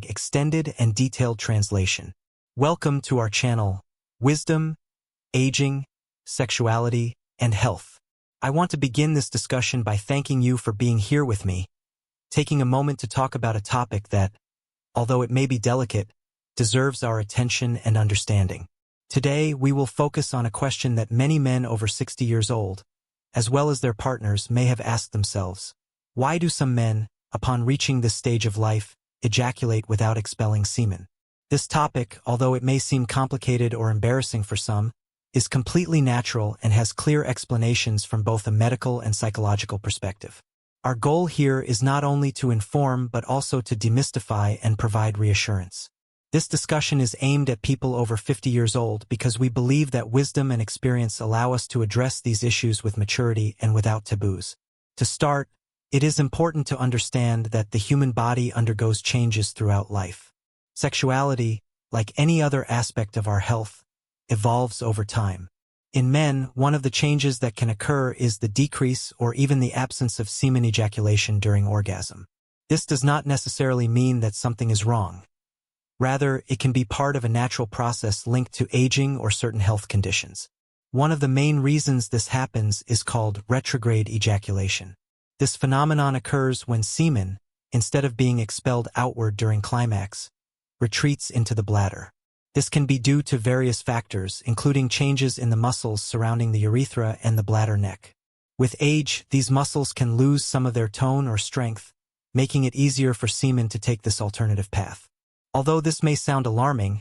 Extended and detailed translation. Welcome to our channel, Wisdom, Aging, Sexuality, and Health. I want to begin this discussion by thanking you for being here with me, taking a moment to talk about a topic that, although it may be delicate, deserves our attention and understanding. Today, we will focus on a question that many men over 60 years old, as well as their partners, may have asked themselves. Why do some men, upon reaching this stage of life, ejaculate without expelling semen? This topic, although it may seem complicated or embarrassing for some, is completely natural and has clear explanations from both a medical and psychological perspective. Our goal here is not only to inform but also to demystify and provide reassurance. This discussion is aimed at people over 50 years old because we believe that wisdom and experience allow us to address these issues with maturity and without taboos. To start, it is important to understand that the human body undergoes changes throughout life. Sexuality, like any other aspect of our health, evolves over time. In men, one of the changes that can occur is the decrease or even the absence of semen ejaculation during orgasm. This does not necessarily mean that something is wrong. Rather, it can be part of a natural process linked to aging or certain health conditions. One of the main reasons this happens is called retrograde ejaculation. This phenomenon occurs when semen, instead of being expelled outward during climax, retreats into the bladder. This can be due to various factors, including changes in the muscles surrounding the urethra and the bladder neck. With age, these muscles can lose some of their tone or strength, making it easier for semen to take this alternative path. Although this may sound alarming,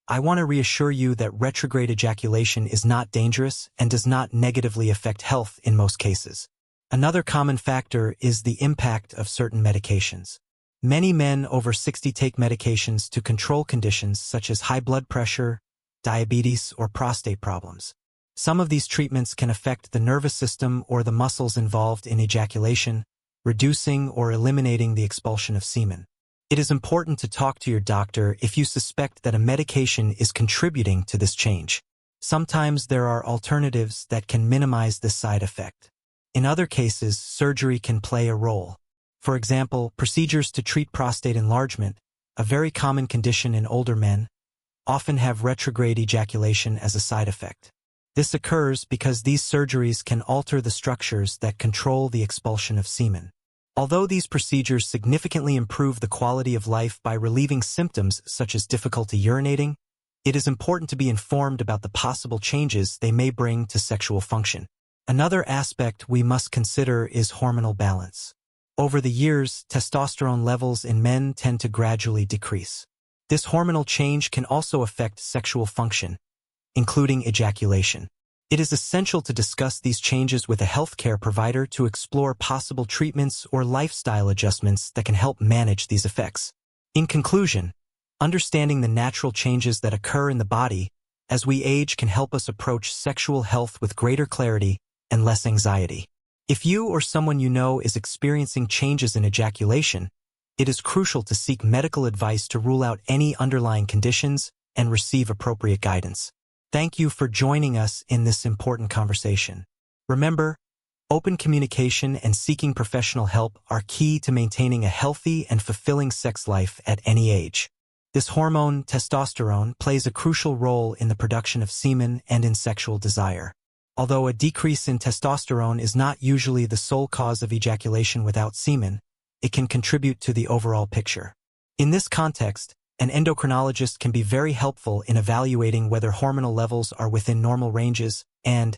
I want to reassure you that retrograde ejaculation is not dangerous and does not negatively affect health in most cases. Another common factor is the impact of certain medications. Many men over 60 take medications to control conditions such as high blood pressure, diabetes, or prostate problems. Some of these treatments can affect the nervous system or the muscles involved in ejaculation, reducing or eliminating the expulsion of semen. It is important to talk to your doctor if you suspect that a medication is contributing to this change. Sometimes there are alternatives that can minimize this side effect. In other cases, surgery can play a role. For example, procedures to treat prostate enlargement, a very common condition in older men, often have retrograde ejaculation as a side effect. This occurs because these surgeries can alter the structures that control the expulsion of semen. Although these procedures significantly improve the quality of life by relieving symptoms such as difficulty urinating, it is important to be informed about the possible changes they may bring to sexual function. Another aspect we must consider is hormonal balance. Over the years, testosterone levels in men tend to gradually decrease. This hormonal change can also affect sexual function, including ejaculation. It is essential to discuss these changes with a healthcare provider to explore possible treatments or lifestyle adjustments that can help manage these effects. In conclusion, understanding the natural changes that occur in the body as we age can help us approach sexual health with greater clarity and less anxiety. If you or someone you know is experiencing changes in ejaculation, it is crucial to seek medical advice to rule out any underlying conditions and receive appropriate guidance. Thank you for joining us in this important conversation. Remember, open communication and seeking professional help are key to maintaining a healthy and fulfilling sex life at any age. This hormone, testosterone, plays a crucial role in the production of semen and in sexual desire. Although a decrease in testosterone is not usually the sole cause of ejaculation without semen, it can contribute to the overall picture. In this context, an endocrinologist can be very helpful in evaluating whether hormonal levels are within normal ranges and,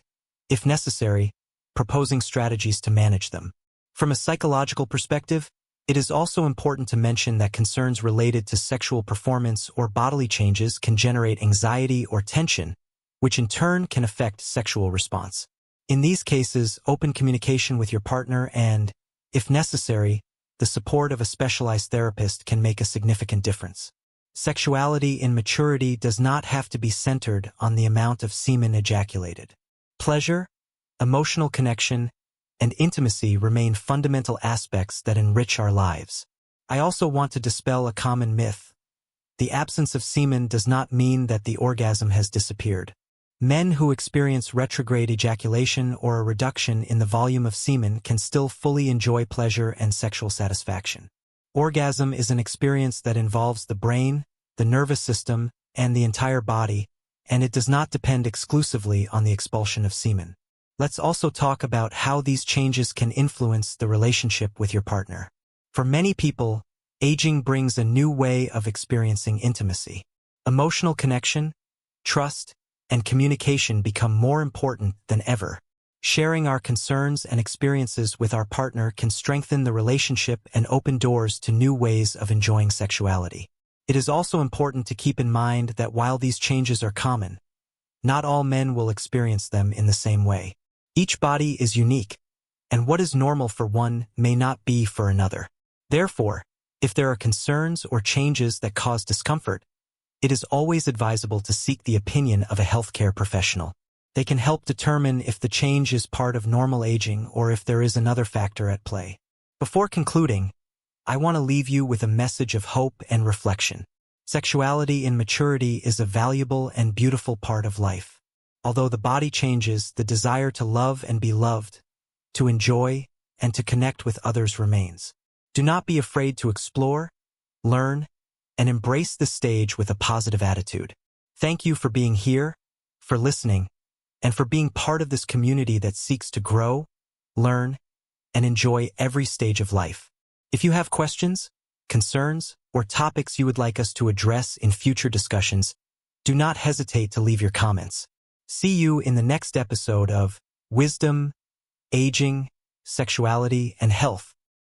if necessary, proposing strategies to manage them. From a psychological perspective, it is also important to mention that concerns related to sexual performance or bodily changes can generate anxiety or tension, which in turn can affect sexual response. In these cases, open communication with your partner and, if necessary, the support of a specialized therapist can make a significant difference. Sexuality in maturity does not have to be centered on the amount of semen ejaculated. Pleasure, emotional connection, and intimacy remain fundamental aspects that enrich our lives. I also want to dispel a common myth. The absence of semen does not mean that the orgasm has disappeared. Men who experience retrograde ejaculation or a reduction in the volume of semen can still fully enjoy pleasure and sexual satisfaction. Orgasm is an experience that involves the brain, the nervous system, and the entire body, and it does not depend exclusively on the expulsion of semen. Let's also talk about how these changes can influence the relationship with your partner. For many people, aging brings a new way of experiencing intimacy. Emotional connection, trust, and communication become more important than ever. Sharing our concerns and experiences with our partner can strengthen the relationship and open doors to new ways of enjoying sexuality. It is also important to keep in mind that while these changes are common, not all men will experience them in the same way. Each body is unique, and what is normal for one may not be for another. Therefore, if there are concerns or changes that cause discomfort, it is always advisable to seek the opinion of a healthcare professional. They can help determine if the change is part of normal aging or if there is another factor at play. Before concluding, I want to leave you with a message of hope and reflection. Sexuality in maturity is a valuable and beautiful part of life. Although the body changes, the desire to love and be loved, to enjoy, and to connect with others remains. Do not be afraid to explore, learn, and embrace this stage with a positive attitude. Thank you for being here, for listening, and for being part of this community that seeks to grow, learn, and enjoy every stage of life. If you have questions, concerns, or topics you would like us to address in future discussions, do not hesitate to leave your comments. See you in the next episode of Wisdom, Aging, Sexuality, and Health.